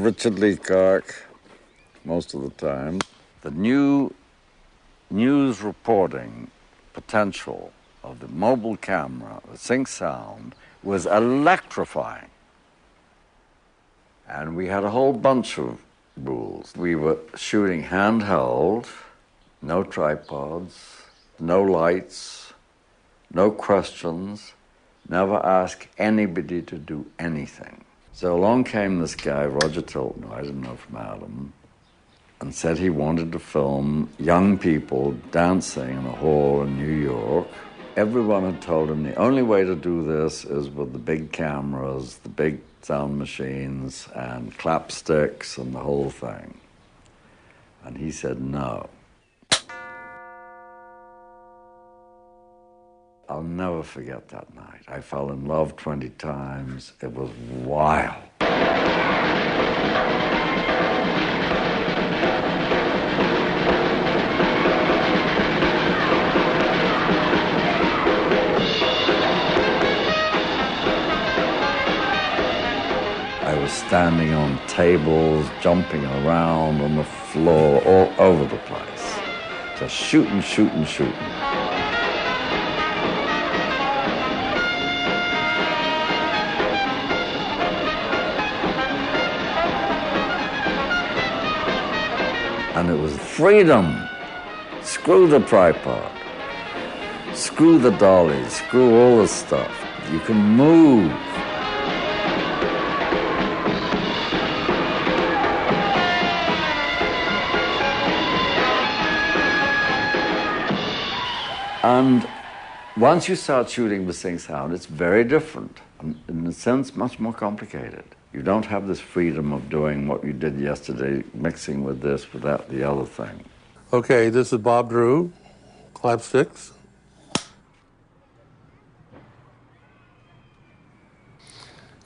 Richard Leacock most of the time. The new news reporting potential of the mobile camera, the sync sound, was electrifying. And we had a whole bunch of rules. We were shooting handheld, no tripods, no lights, no questions, never ask anybody to do anything. So along came this guy, Roger Tilton, who I didn't know from Adam, and said he wanted to film young people dancing in a hall in New York. Everyone had told him the only way to do this is with the big cameras, the big sound machines, and clapsticks and the whole thing. And he said no. I'll never forget that night. I fell in love 20 times. It was wild. I was standing on tables, jumping around on the floor, all over the place. Just shooting, shooting, shooting. And it was freedom. Screw the tripod. Screw the dollies. Screw all the stuff. You can move. And once you start shooting with sync sound, it's very different. In a sense, much more complicated. You don't have this freedom of doing what you did yesterday, mixing with this, with that, the other thing. Okay, this is Bob Drew, Clapsticks.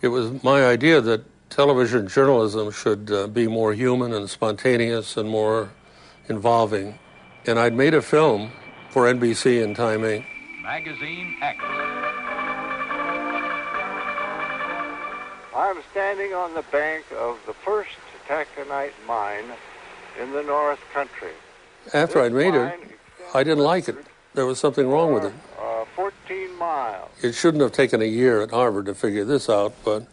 It was my idea that television journalism should be more human and spontaneous and more involving. And I'd made a film for NBC and Time Inc. Magazine X. I'm standing on the bank of the first taconite mine in the North Country. After I'd made it, I didn't like it. There was something wrong with it. 14 miles. It shouldn't have taken a year at Harvard to figure this out, but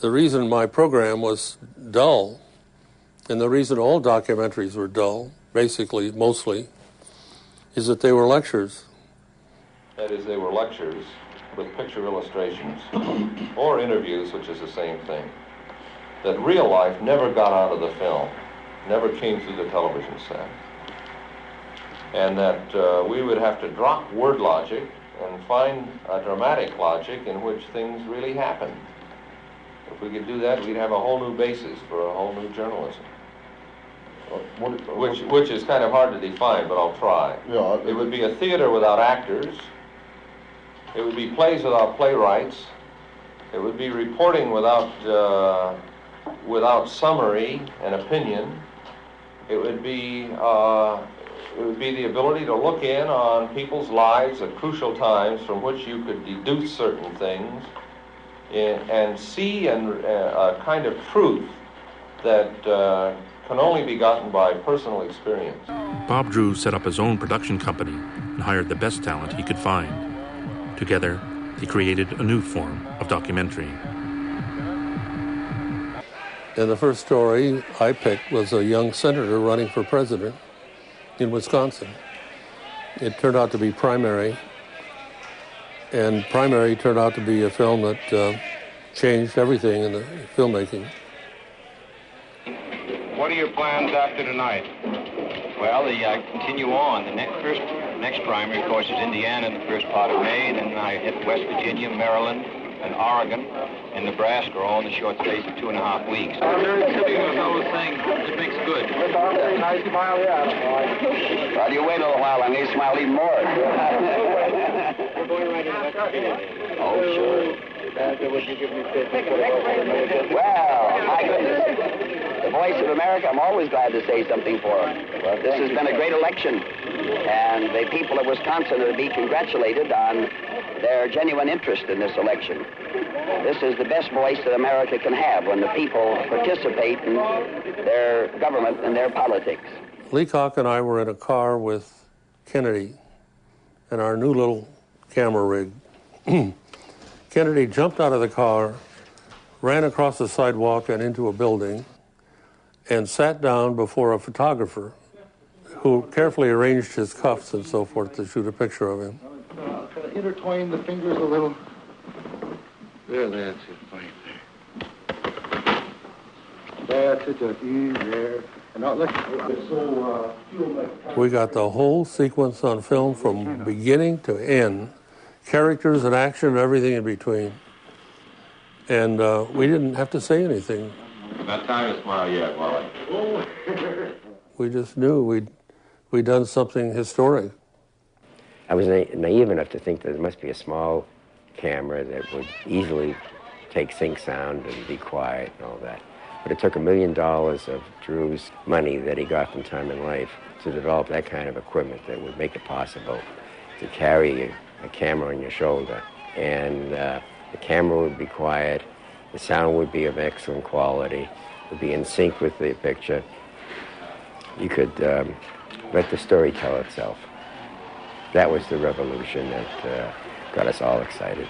the reason my program was dull, and the reason all documentaries were dull, basically, mostly, is that they were lectures. That is, they were lectures with picture illustrations or interviews, which is the same thing, that real life never got out of the film, never came through the television set. And that we would have to drop word logic and find a dramatic logic in which things really happened. If we could do that, we'd have a whole new basis for a whole new journalism. Which is kind of hard to define, but I'll try. Yeah, it would be a theater without actors. It would be plays without playwrights. It would be reporting without summary and opinion. It would be the ability to look in on people's lives at crucial times from which you could deduce certain things and see a kind of truth that can only be gotten by personal experience. Bob Drew set up his own production company and hired the best talent he could find. Together, they created a new form of documentary. And the first story I picked was a young senator running for president in Wisconsin. It turned out to be Primary, and Primary turned out to be a film that changed everything in the filmmaking. What are your plans after tonight? Well, continue on. The next primary, of course, is Indiana in the first part of May, and then I hit West Virginia, Maryland, and Oregon, and Nebraska, all in the short space of 2.5 weeks. Very typical of those things. It makes good. Nice smile, yeah. Well, you wait a little while, I may smile even more. We're going right in West Virginia. Oh, sure. Would you give me Well, my goodness. The Voice of America, I'm always glad to say something for them. Well, this has been a great election, and the people of Wisconsin are to be congratulated on their genuine interest in this election. This is the best voice that America can have when the people participate in their government and their politics. Leacock and I were in a car with Kennedy and our new little camera rig. Kennedy jumped out of the car, ran across the sidewalk and into a building, and sat down before a photographer who carefully arranged his cuffs and so forth to shoot a picture of him. Kind of intertwine the fingers a little. There, that's it, fine there. That's it, just easy there. And now let's we got the whole sequence on film from beginning to end, characters and action and everything in between. And we didn't have to say anything. Not time to smile yet, Wally. We just knew we'd done something historic. I was naive enough to think that there must be a small camera that would easily take sync sound and be quiet and all that. But it took $1 million of Drew's money that he got from Time and Life to develop that kind of equipment that would make it possible to carry a camera on your shoulder. And the camera would be quiet, the sound would be of excellent quality, would be in sync with the picture. You could let the story tell itself. That was the revolution that got us all excited.